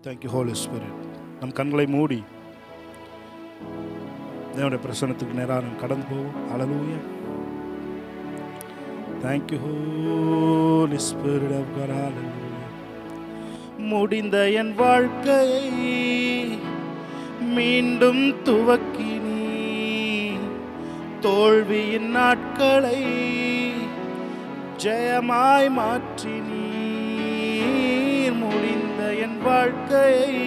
Thank you holy spirit. நம் கண்களை மூடி தேவனுடைய பிரசன்னத்துக்கு நேராக நாம் கடந்து போவோம். Hallelujah. Thank you holy spirit of God. Hallelujah. முடிந்த என் வாழ்க்கையை மீண்டும் துவக்கினீ, தோல்வியின் நாட்களை ஜெயமாய் மாற்றினீர். முடிந்த என் வாழ்க்கையை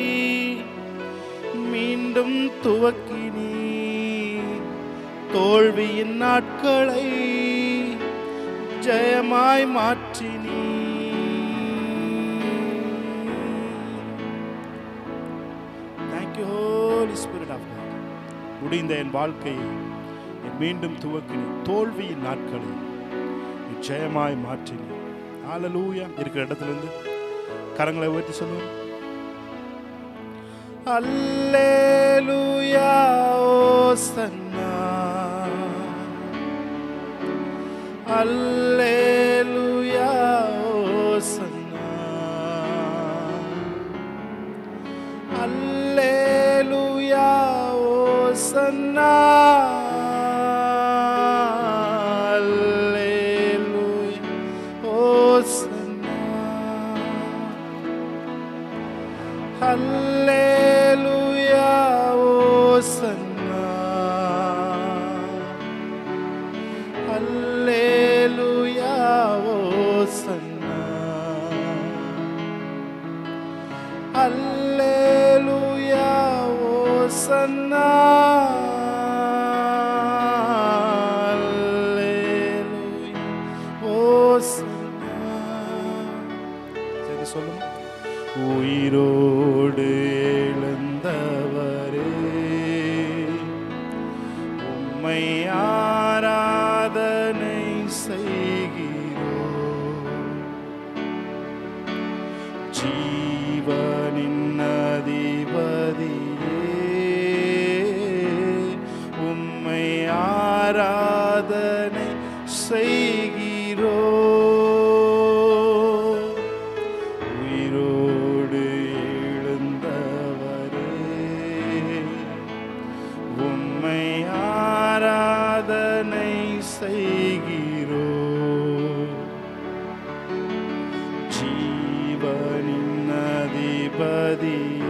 மீண்டும் துவக்கினீர், தோல்வியின் நாட்களை ஜெயமாய் மாற்றினீர். Thank you Holy Spirit of God. முடிந்த என் வாழ்க்கையை மீண்டும் துவக்கினீர், தோல்வியின் நாட்களை ஜெயமாய் மாற்றினீர். ஹல்லேலூயா. இருக்கிற இடத்திலிருந்து கரங்களை உயர்த்தி சொல்லுவோம். அல்லேலூயா ஓசன்னா, அல்லேலூயா ஓசன்னா, அல்லேலூயா ஓசன்னா, Hallelujah, Hosanna. Hallelujah, Hosanna. Hallelujah, Hosanna. Hallelujah, Hosanna. சரி சொல்லுங்க. உயிரோடு எழுந்தவரே, உம்மை ஆராதனை செய்கிறோம். ஜீவனின் அதிபதியே, உம்மை ஆராதனை செய்கிறோம். ஜீவனின் அதிபதியே,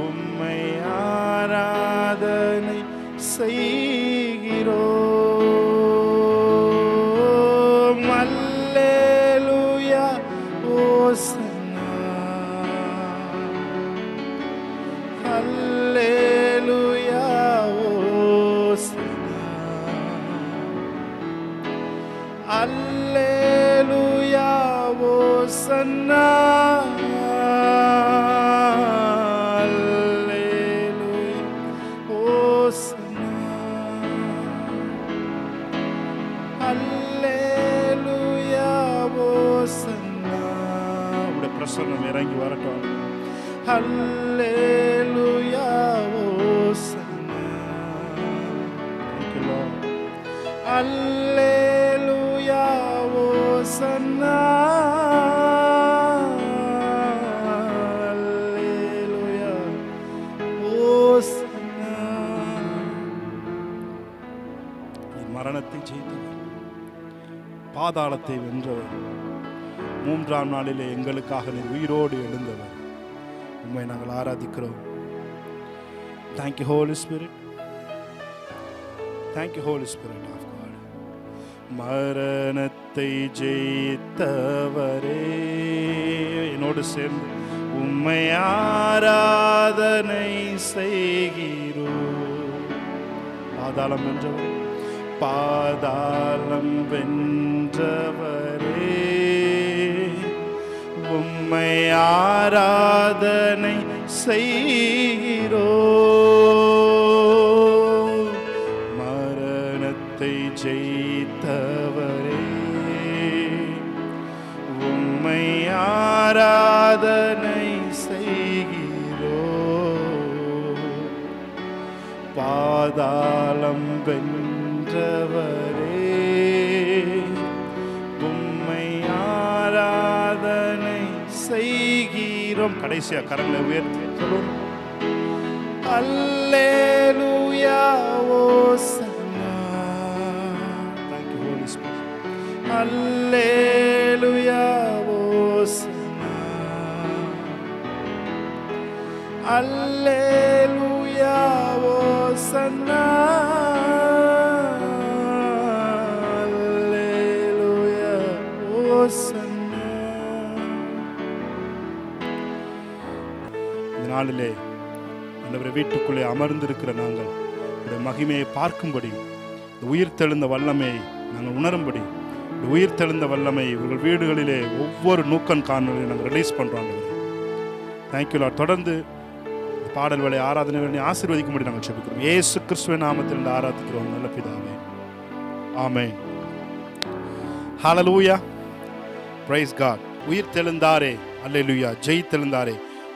உம்மை ஆராதனை செய்கிறோம். அல்லேலூயா ஓசன்னா, அல்லேலூயா ஓசன்னா, அல்லேலூயா ஓசன்னா, அல்லேலூயா ஓசன்னா, அல்லேலூயா ஓசன்னா. உடைய பிரசன்னம் இறங்கி வரட்டும். அல்லேலூயா ஓசன்னா. Thank you Lord. அல்லேலூயா ஓசன்னா, அல்லேலூயா ஓசன்னா. மரணத்தை ஜெயித்தவர், பாதாளத்தை வென்றவர், மூன்றாம் நாளிலே எங்களுக்காக நீர் உயிரோடு எழுந்தவர். உம்மை நாங்கள் ஆராதிக்கிறோம். Thank you Holy Spirit. Thank you Holy Spirit of God. மரணத்தை ஜெயித்தவரே, என்னோடு சேர்ந்து உம்மை ஆராதனை செய்கிறோம். பாதாளம் வென்றவரே, பாதாளம் வென்றவரே, உம்மை ஆராதனை செய்கிறோம். மரணத்தை ஜெயித்தவரே, உம்மை ஆராதனை செய்கிறோம். பாதாளம் வென்றவரே, உம்மை ஆராதனை செய்கிறோம். கடைசியா கரங்களை உயர்த்தி சொல்லுவோம். அல்லேலூயா ஓசன்னா. Thank you Holy Spirit. அல்லேலூயா ஓசன்னா. அல்லேலூயா ஓசன்னா. அல்லேலூயா ஓசன்னா. இந்த நாளிலே ஆண்டவரே, வீட்டுக்குள்ளே அமர்ந்திருக்கிற நாங்கள் இந்த மகிமையை பார்க்கும்படி, இந்த உயிர்த்தெழுந்த வல்லமையை நாங்கள் உணரும்படி, இந்த உயிர்த்தெழுந்த வல்லமை உங்கள் வீடுகளிலே ஒவ்வொரு நூக்கன் காணொலியை நாங்கள் ரிலீஸ் பண்ணுறோம். Thank you Lord. தொடர்ந்து பாடல் வேலை ஆராதனை வேலை ஆசீர்வதிக்கும்படி நாங்கள் ஜெபிக்கிறோம். இயேசு கிறிஸ்துவின் நாமத்தில் ஆராதிக்கிறோம் நல்ல பிதாவே, ஆமென். ஹல்லேலூயா, பிரைஸ் காட். உயிர்த்தெழுந்தாரே, அல்லேலூயா, ஜெயித்தெழுந்தாரே,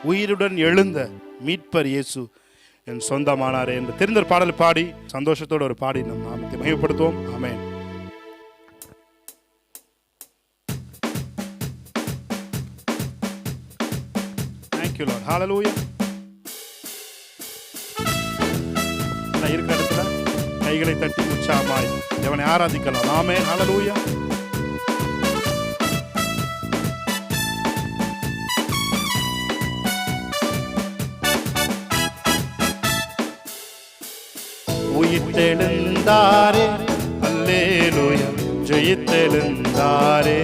உயிருடன் எழுந்த மீட்பர் இயேசு என் சொந்தமானாரே என்று தெரிந்த பாடல் பாடி சந்தோஷத்தோடு ஒரு பாடி நம் நாமத்தை மகிமைப்படுத்துவோம். ஆமென். Thank you Lord. Hallelujah. இருக்கிற இடத்துல கைகளை தட்டி உற்சாகமாய் தேவனை ஆராதிக்கலாம். ஆமென். ஹல்லேலூயா. உயிர்த்தெழுந்தாரே, அல்லேலூயா, ஜெயித்தெழுந்தாரே.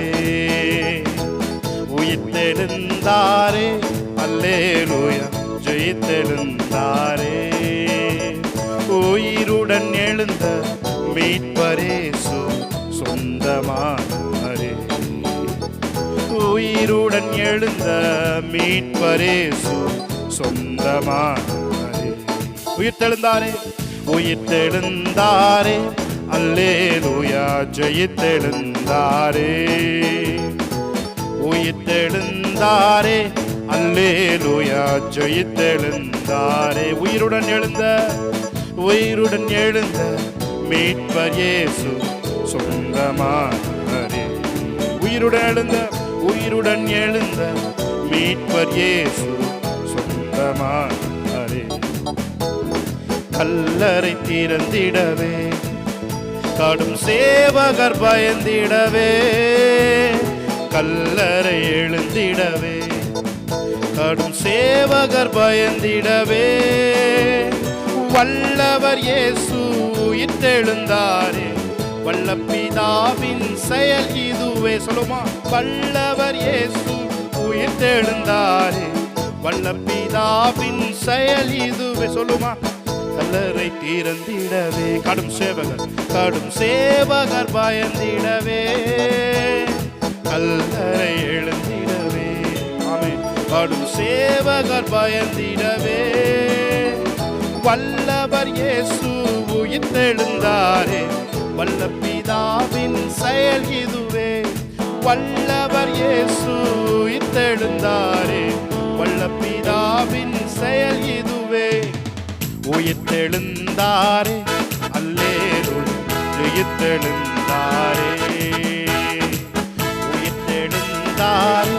உயிர்த்தெழுந்தாரே, அல்லேலூயா, ஜெயித்தெழுந்தாரே. உயிருடன் எழுந்த மீட்பரேசு சொந்தமானாரே. உயிருடன் எழுந்த மீட்பரேசு சொந்தமானாரே. உயிர்த்தெழுந்தாரே, உயிர்த்தெழுந்தாரே, அல்லேலூயா, ஜெயித்தெழுந்தாரே. உயிர்த்தெழுந்தாரே, அல்லேலூயா, ஜெயித்தெழுந்தாரே. உயிருடன் எழுந்த மீட்பர் இயேசு சொந்தமானாரே. உயிருடன் எழுந்த மீட்பர் இயேசு சொந்தமானாரே. கல்லறை திறந்திடவே, கடும் சேவகர் பயந்திடவே, கல்லறை எழுந்திடவே, கடும் சேவகர் பயந்திடவே, வல்லவர் இயேசு உயிர்த்தெழுந்தாரே. வல்ல பிதாவின் செயல் இதுவே. சொல்லுமா, வல்லவர் இயேசு உயிர்த்தெழுந்தாரே. வல்ல பிதாவின் செயல் இதுவே. சொல்லுமா, கல்லறை திறந்திடவே, கடும் சேவகர் பயந்திடவே, கல்லறை எழுந்திடவே. ஆமென். கடும் சேவகர் பயந்திடவே, வல்லவர் இயேசு உயிர்த்தெழுந்தாரே. வல்ல பிதாவின் செயல் இதுவே. வல்லவர் இயேசு உயிர்த்தெழுந்தாரே. வல்ல பிதாவின் செயல் இதுவே. உயிர்த்தெழுந்தாரே, அல்லேலூயா, ஜெயித்தெழுந்தாரே. உயிர்த்தெழுந்தாரே,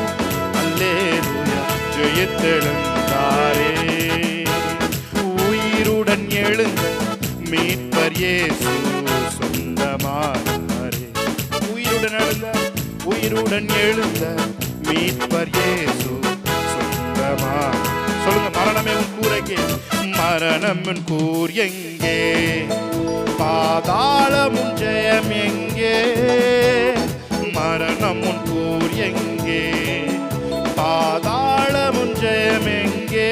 அல்லேலூயா, ஜெயித்தெழுந்தாரே. உயிருடன் எழுந்த மீட்பர் இயேசு சொந்தமானாரே. உயிருடன் எழுந்த மீட்பர் இயேசு சொந்தமானாரே. சொல்லுங்க, மரணமே உன் கூரைக்கே, மரணம் உன் கூர் எங்கே, பாதாளம் உன் ஜெயம் எங்கே. மரணம் உன் கூர் எங்கே, பாதாளம் உன் ஜெயம் எங்கே.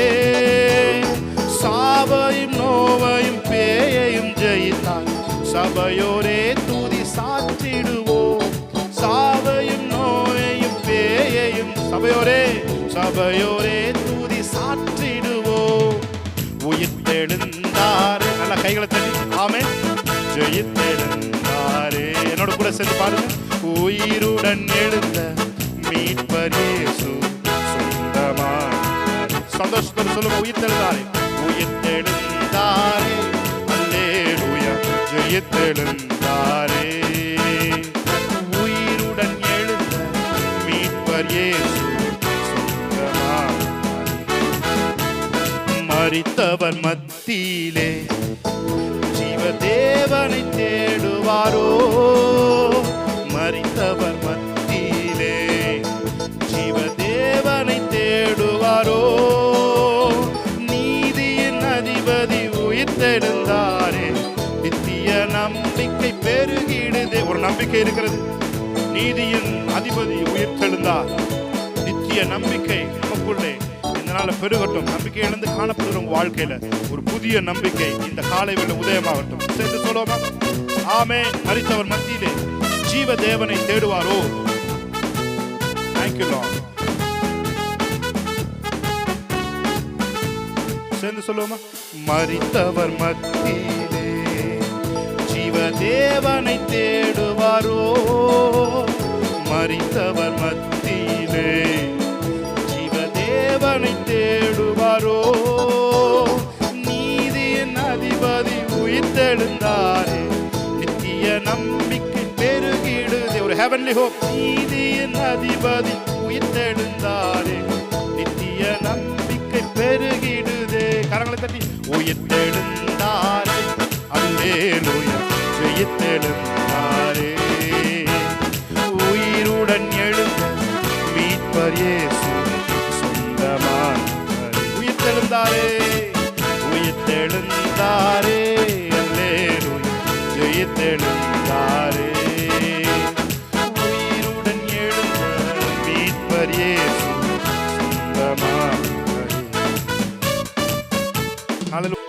சாவையும் நோவையும் பேயையும் ஜெயித்தார் சபையோரே துதி சாற்றிடுவோம். சாவையும் நோயையும் பேயையும் சபையோரே துதி சாற்றிடுவோம். உயிர்த்தெழுந்தாரே. நல்ல கைகளை தட்டி ஆமென். ஜெயித்தெழுந்தாரே. என்னோட கூட சேர்ந்து பாருங்க. உயிருடன் எழுந்த மீட்பர் இயேசு சொந்தமானாரே. சந்தோஷத்தோடு சொல்லுங்க, உயிர்த்தெழுந்தாரே. உயிர்த்தெழுந்தாரே, அல்லேலூயா, ஜெயித்தெழுந்தாரே. உயிருடன் எழுந்த மீட்பர் இயேசு மரித்தவர் மத்தியிலே ஜீவதேவனை தேடுவாரோ? மரித்தவர் மத்தியிலே ஜீவதேவனை தேடுவாரோ? நீதியின் அதிபதி உயிர்த்தெழுந்தாரே, நித்திய நம்பிக்கை பெருகிடுதே. ஒரு நம்பிக்கை இருக்கிறது, நீதியின் அதிபதி உயிர்த்தெழுந்தார். நித்திய நம்பிக்கை நமக்குள்ளே இந்த நாள பெருகட்டும். நம்பிக்கை இழந்து காணப்படுகிற வாழ்க்கையில ஒரு புதிய நம்பிக்கை இந்த காலை வேளை உதயமாகட்டும். சேர்ந்து சொல்லுவோமா? ஆமென். மரித்தவர் மத்தியிலே ஜீவ தேவனை தேடுவாரோ? Thank you Lord. சேர்ந்து சொல்லுவோமா? மரித்தவர் மத்தியிலே ஜீவ தேவனை தேடுவாரோ? மரித்தவர் மத்தியிலே ஜீவ தேவனை தேடுவாரோ? நீதியின் அதிபதி உயிர்த்தெழுந்தாரே, நித்திய நம்பிக்கை பெருகிடுதே. ஒரு ஹெவன்லி ஹோப். நீதியின் அதிபதி உயிர்த்தெழுந்தாரே, நித்திய நம்பிக்கை பெருகிடுதே. கரங்களை தட்டி உயிர்த்தெழுந்தாரே, அல்லேலூயா, ஜெயித்தெழுந்தாரே. உயிருடன் எழுந்த மீட்பர் இயேசு சொந்தமானாரே. உயிர்த்தெழுந்தாரே, உயிர்த்தெழுந்தாரே, அல்லேலூயா, ஜெயித்தெழுந்தாரே. உயிருடன் எழுந்த மீட்பர் இயேசு சொந்தமானாரே.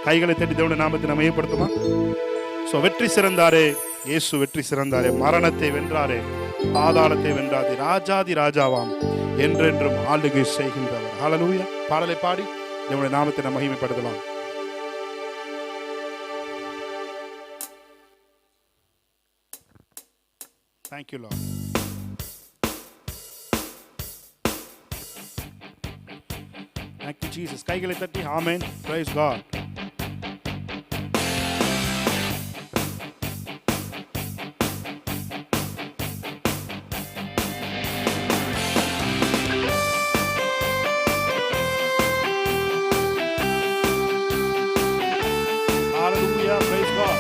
கைகளை தட்டி தேவனுடைய நாமத்தை நாம் மையப்படுத்துமா? வெற்றி சிறந்தாரே, இயேசு வெற்றி சிறந்தாரே. மரணத்தை வென்றாரே, பாதாளத்தை வென்றாரே. ராஜாதி ராஜாவாம், என்றென்றும் ஆளுகை செய்கின்றவர். ஹல்லேலூயா. பாடலை பாடி தேவனுடைய நாமத்தை நாம் மகிமைப்படுத்தலாம். Thank you Lord. Thank you Jesus. கைகளை தட்டி ஆமென். Praise God. Hallelujah. Praise God.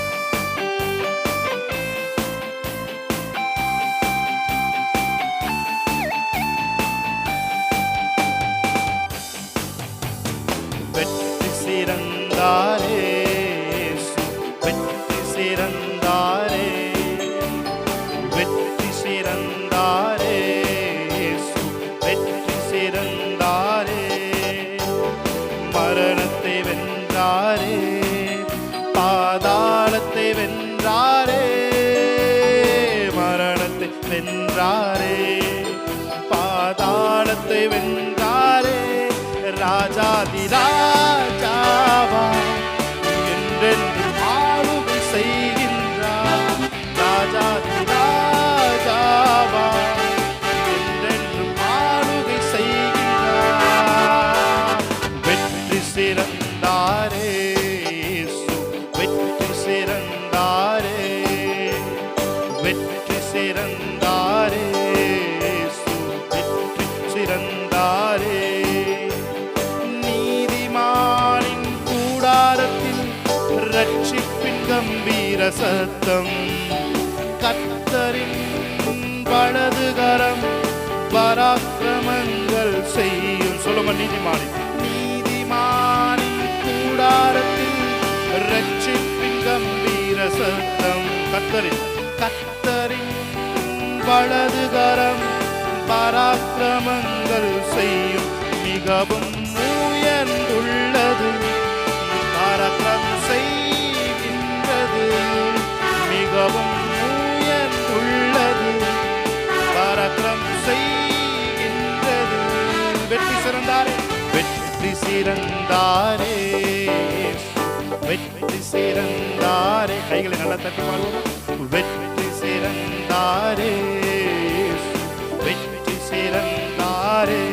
வெற்றி சிறந்தாரே, வெற்றி சிறந்தாரே, வெற்றி சிறந்தாரே, வெற்றி சிறந்தாரே. மரணத்தை வென்றாரே, பாதாளத்தை வென்றாரே. மரணத்தை வென்றாரே, பாதாளத்தை வென்றாரே. ராஜாதி ராஜாவா, என்றென்று ஆளுகை செய்கின்றார். ராஜாதி ராஜாவா, என்றென்று ஆளுகை செய்கின்றார். வெற்றி சிறந்தாரே, வெற்றி சிறந்தாரே, வெற்றி சிறந்தாரே, வெற்றி சிறந்தாரே. நீதிமானின் கூடாரத்தில் ரட்சிப்பின் கம்பீர சத்தம். கர்த்தரின் வலதுகரம் பராக்கிரமங்கள் செய்யும். சொல்லுங்க, நீதிமானின் கூடாரத்தில் ரட்சிப்பின் கம்பீர சத்தம். கர்த்தரின் வலதுகரம் பராக்கிரமங்கள் செய்யும். மிகவும் உயர்ந்துள்ளது, பராக்கிரமம் செய்கின்றது. மிகவும் உயர்ந்துள்ளது, பராக்கிரமம் செய்கின்றது. வெற்றி சிறந்தாரே, வெற்றி சிறந்தாரே, வெற்றி சிறந்தாரே. கைகளை நல்லா தட்டி பாடுவோம். வெற்றி சிறந்தாரே, வெற்றி சிறந்தாரே.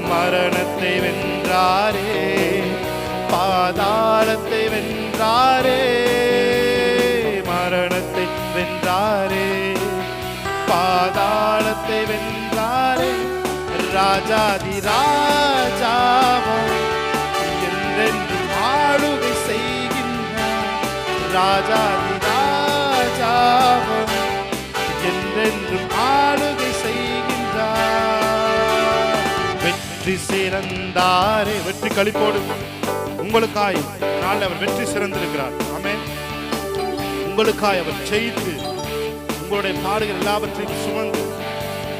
மரணத்தை வென்றாரே, பாதாளத்தை வென்றாரே. மரணத்தை வென்றாரே, பாதாளத்தை வென்றாரே. ராஜாதி ராஜாவா, ராஜாதி ராஜாவும் என்றென்றும் ஆளுகை செய்கின்றார். வெற்றி சிறந்தாரே, வெற்றி களிப்போடு உங்களுக்காய் நாளை அவர் வெற்றி சிறந்திருக்கிறார். ஆமென். உங்களுக்காய் அவர் செய்து உங்களுடைய பாடுகள் எல்லாவற்றையும் சுமந்து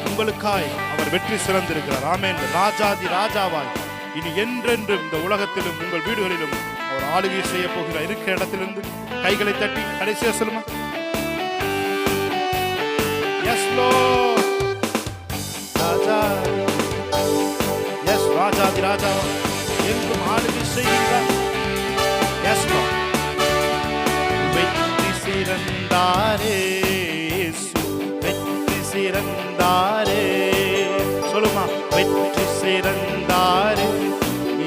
உங்களுக்காய் அவர் வெற்றி சிறந்திருக்கிறார். ஆமென். ராஜாதி ராஜாவாய் இனி என்றென்றும் இந்த உலகத்திலும் உங்கள் வீடுகளிலும் அவர் ஆளுகை செய்ய போகிறார். இருக்கிற இடத்திலிருந்து கைகளை தட்டி கடைசியா சொல்லுமா, எஸ் லார்ட். ராஜா, எஸ் ராஜாதி ராஜாவா எங்கும் ஆளுகை செய்கிறார். Yes lord. வெற்றி சிறந்தாரே, வெற்றி சிறந்தாரே, சொல்லுமா, வெற்றி சிறந்தாரே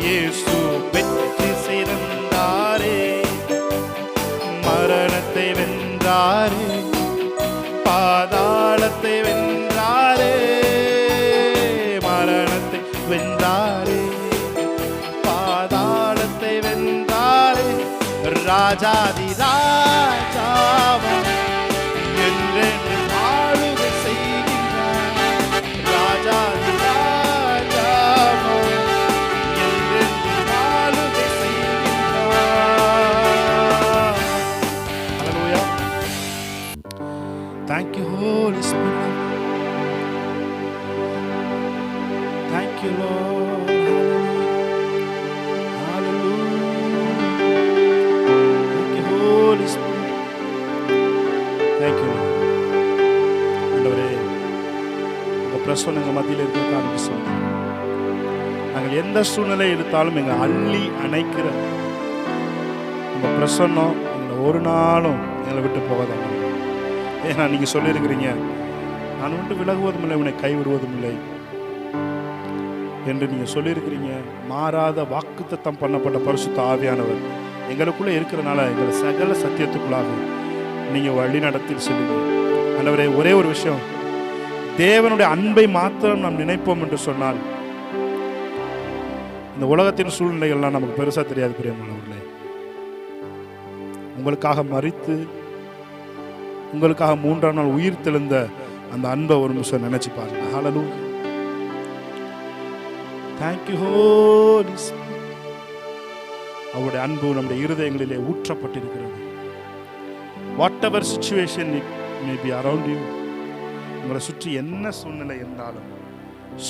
இயேசு, வெற்றி சிறந்தாரே. மரணத்தை வென்றாரே, பாதாளத்தை வென்றாரே, மரணத்தை வென்றாரே, பாதாளத்தை வென்றாரே. ராஜாதி ராஜாவன் என்றென்று ஆளுகை செய்கின்றார். ராஜாதி ராஜாவன் என்றென்று ஆளுகை செய்கின்றார். ஹல்லேலூயா. Thank you, Holy Spirit. Thank you, Lord. Hallelujah. Thank you, Holy Spirit. Thank you, Lord. ஆண்டவரே, உங்க பிரசன்னம் எங்க மத்தியில் இருக்கிற ஆரம்பிச்சோம். நாங்கள் எந்த சூழ்நிலை எடுத்தாலும் எங்க அள்ளி அணைக்கிற உங்க பிரசன்னம் எங்களை ஒரு நாளும் எங்களை விட்டு போகாதாங்க. ஏன்னா நீங்க சொல்லியிருக்கிறீங்க, நான் விட்டு விலகுவதும் இல்லை, உன்னை கைவிடுவதும் இல்லை என்று நீங்க சொல்லியிருக்கிறீங்க. மாறாத வாக்குத்தத்தம் பண்ணப்பட்ட பரிசுத்த ஆவியானவர் எங்களுக்குள்ள இருக்கிறனால எங்களை சகல சத்தியத்துக்குள்ளாக நீங்க வழி நடத்தி செல்லுங்க. ஆண்டவரே, ஒரே ஒரு விஷயம், தேவனுடைய அன்பை மாத்திரம் நாம் நினைப்போம் என்று சொன்னால் இந்த உலகத்தின் சூழ்நிலைகள்லாம் நமக்கு பெருசா தெரியாது. பிரியமானவர்களே, உங்களுக்காக மரித்து உங்களுக்காக 3ஆம் நாள் உயிர் தெழுந்த அந்த அன்பை ஒரு நிமிஷம் நினைச்சு பாருங்க. ஹல்லேலூயா. Thank you, Holy Spirit. அவருடைய அன்பு நம்முடைய இருதயங்களிலே ஊற்றப்பட்டிருக்கிறது. Whatever situation it may be around you, உங்களை சுற்றி என்ன சூழ்நிலை இருந்தாலும்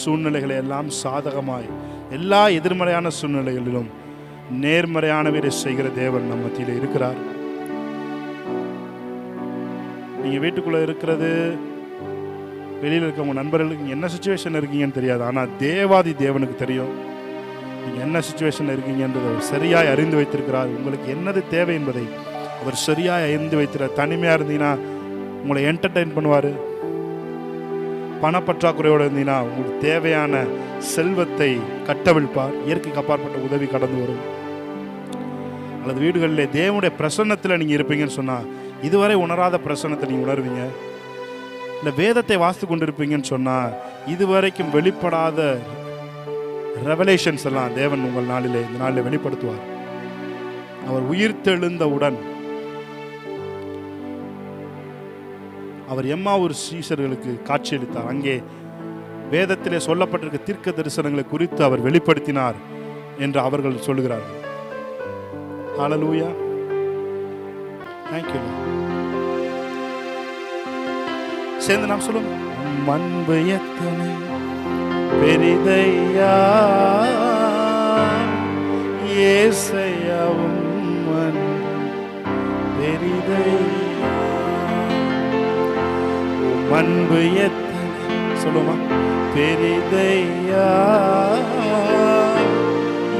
சூழ்நிலைகளை எல்லாம் சாதகமாய், எல்லா எதிர்மறையான சூழ்நிலைகளிலும் நேர்மறையானவரை செய்கிற தேவன் நம்ம மத்தியில் இருக்கிறார். நீங்க வீட்டுக்குள்ள இருக்கிறது, வெளியில் இருக்க உங்க நண்பர்களுக்கு என்ன சுச்சுவேஷன் இருக்கீங்கன்னு தெரியாது. ஆனால் தேவாதி தேவனுக்கு தெரியும் நீங்க என்ன சுச்சுவேஷன் இருக்கீங்கன்றது அவர் சரியாய் அறிந்து வைத்திருக்கிறார். உங்களுக்கு என்னது தேவை என்பதை அவர் சரியாய் அறிந்து வைத்திருக்கிறார். தனிமையா இருந்தீங்கன்னா உங்களை என்டர்டெயின் பண்ணுவாரு. பணப்பற்றாக்குறையோடு இருந்தீங்கன்னா உங்களுக்கு தேவையான செல்வத்தை கட்டவிழ்ப்பார். இயற்கைக்கு அப்பாற்பட்ட உதவி கடந்து வரும். அல்லது வீடுகளிலே தேவனுடைய பிரசன்னத்தில் நீங்க இருப்பீங்கன்னு சொன்னா இதுவரை உணராத பிரசன்னத்தை நீங்க உணர்வீங்க. இந்த வேதத்தை வாசித்து கொண்டிருப்பீங்கன்னு சொன்னா இதுவரைக்கும் வெளிப்படாத ரெவலேஷன்ஸ் எல்லாம் தேவன் உங்கள் நாளிலே இந்த நாளில் வெளிப்படுத்துவார். அவர் உயிர்த்தெழுந்தவுடன் அவர் எம்மாவூர் சீஷர்களுக்கு காட்சியளித்தார். அங்கே வேதத்திலே சொல்லப்பட்டிருக்க தீர்க்க தரிசனங்களை குறித்து அவர் வெளிப்படுத்தினார் என்று அவர்கள் சொல்லுகிறார்கள். ஹல்லேலூயா. Thank you. சேர்ந்து நாம் சொல்லுவோம். அன்பு எத்தனை பெரிதையா இயேசையா, உம்மன் பெரிதையா. அன்பு எத்தனை சொல்லுமா, பெரிதையா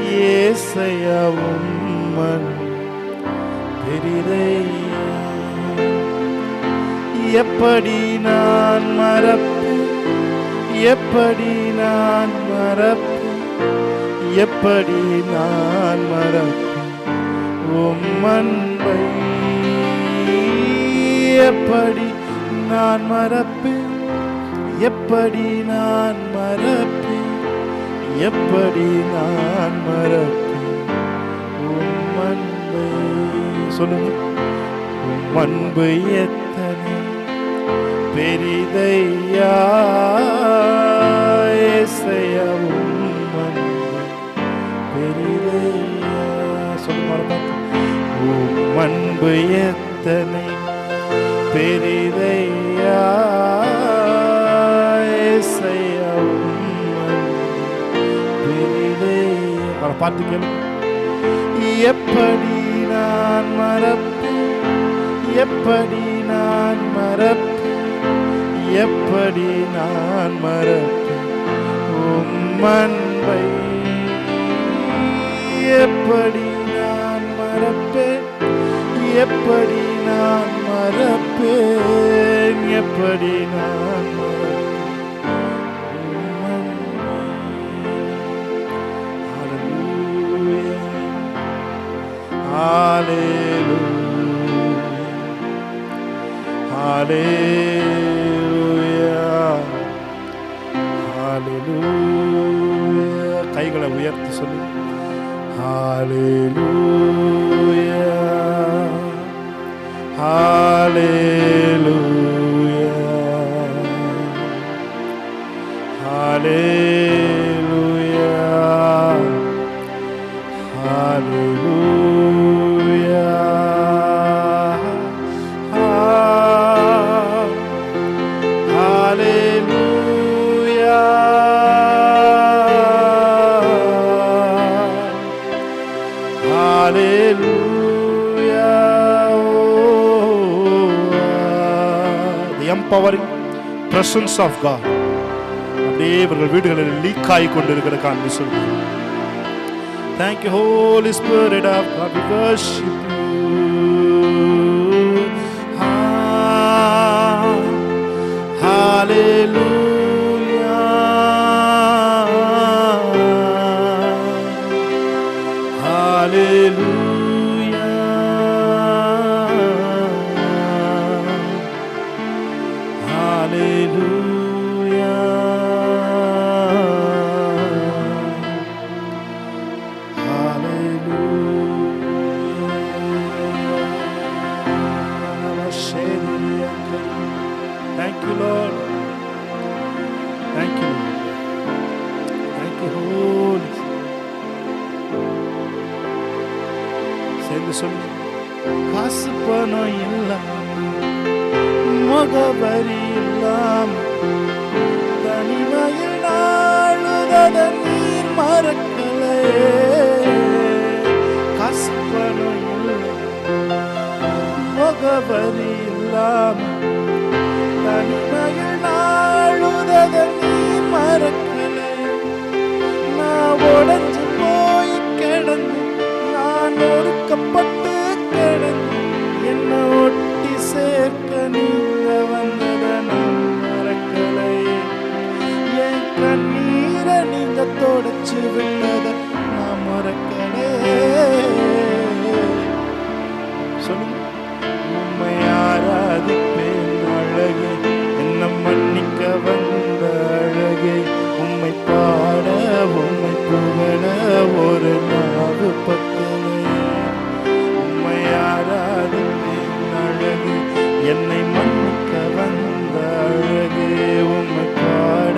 இயேசையா, உம்மன் பெரிதையா. எப்படி நான் மறப்பேன், எப்படி நான் மறப்பேன், எப்படி நான் மறப்பேன் உம் அன்பை. எப்படி நான் மறப்பேன், எப்படி நான் மறப்பேன், எப்படி நான் மறப்பேன் உம் அன்பை. சொல்லுங்க. உம் அன்பு எத்தனை பெரிதையா ஏசையா, உம் அன்பு பெரிதையா. சொல்லுங்க, உம் அன்பு எத்தனை பெரிதையா ஏசையா, உம் அன்பு பெரிதையா. அவரை பார்த்து கேளு. எப்படி நான் மறப்பேன், எப்படி நான் மறப்பேன், எப்படி நான் மறப்பேன் உம் அன்பை, எப்படி நான் மறப்பேன், எப்படி நான் மறப்பேன், எப்படி நான் கைகளை உயர்த்தி சொல்லு. ஹalleluya, ஹalleluya, ஹalleluya, ஹalleluya, ஹalleluya, hallelujah. The empowering presence of God அப்படியே இவர்கள் வீடுகளில் லீக் ஆகி கொண்டிருக்கிற காண்பி சொல்லு. Thank you, Holy Spirit of God. We worship you. Hallelujah, hallelujah, hallelujah, hallelujah. Thank you, Lord. Thank you, thank you, Holy. சேர்ந்து சொல்லு. காசு பணம் இல்லாம, முகவரி இல்லாம, தனிமையில் நாளுதத நீர் மறக்கலையே. காசு பணம் இல்லாம, முகவரி இல்லாம, தனிமையில் நாளுதத நீர் மறக்கலையே. நான் உடைஞ்சு போய் கிடந்து, நான் ஒடுக்கப்பட்டு கிடந்து, என்னை ஒட்டி சேர்க்க நீங்க வந்தத நான் மறக்கலையே. என் கண்ணீரை நீங்க தொடச்சு விட்டத நான் மறக்கலையே. சொல்லுங்க. உம்மை ஆராதிப்பேன் அழகே, என்ன மன்னிக்க வந்த அழகே. உம்மை பாட, உம்மை புகழ ஒரு நாவு பத்தலையே. உம்மை ஆராதிப்பேன் அழகே, என்னை மன்னிக்க வந்த அழகே. உம்மை பாட,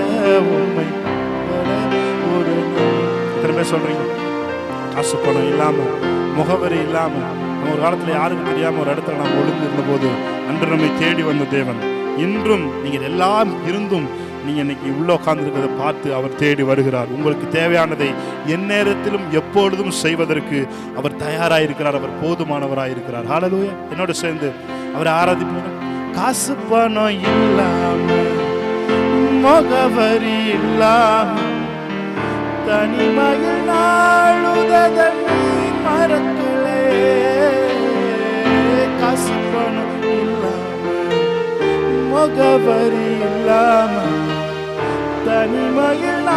உம்மை புகழ ஒரு நாவு. எத்தனை பேர் சொல்றீங்க? காசு பணம் இல்லாம, முகவரி இல்லாம, நம்ம ஒரு காலத்துல யாருக்கும் தெரியாம ஒரு இடத்துல நாம் ஒளிந்திருந்த போது அன்று நம்மை தேடி வந்த தேவன் இன்றும் நீங்கள் எல்லாம் இருந்தும் நீங்க இன்னைக்கு உள்ள உட்கார்ந்திருக்கிறத பார்த்து அவர் தேடி வருகிறார். உங்களுக்கு தேவையானதை எந்நேரத்திலும் எப்பொழுதும் செய்வதற்கு அவர் தயாராயிருக்கிறார். அவர் போதுமானவராயிருக்கிறார். ஹல்லேலூயா. என்னோட சேர்ந்து அவரை ஆராதிப்போம். காசு பணம் இல்லாம, முகவரி இல்லாம, தனிமையில் நாளுதத நீர் மறக்கலே. காசு பணம் இல்லாம, முகவரி இல்லாம, தனிமையில்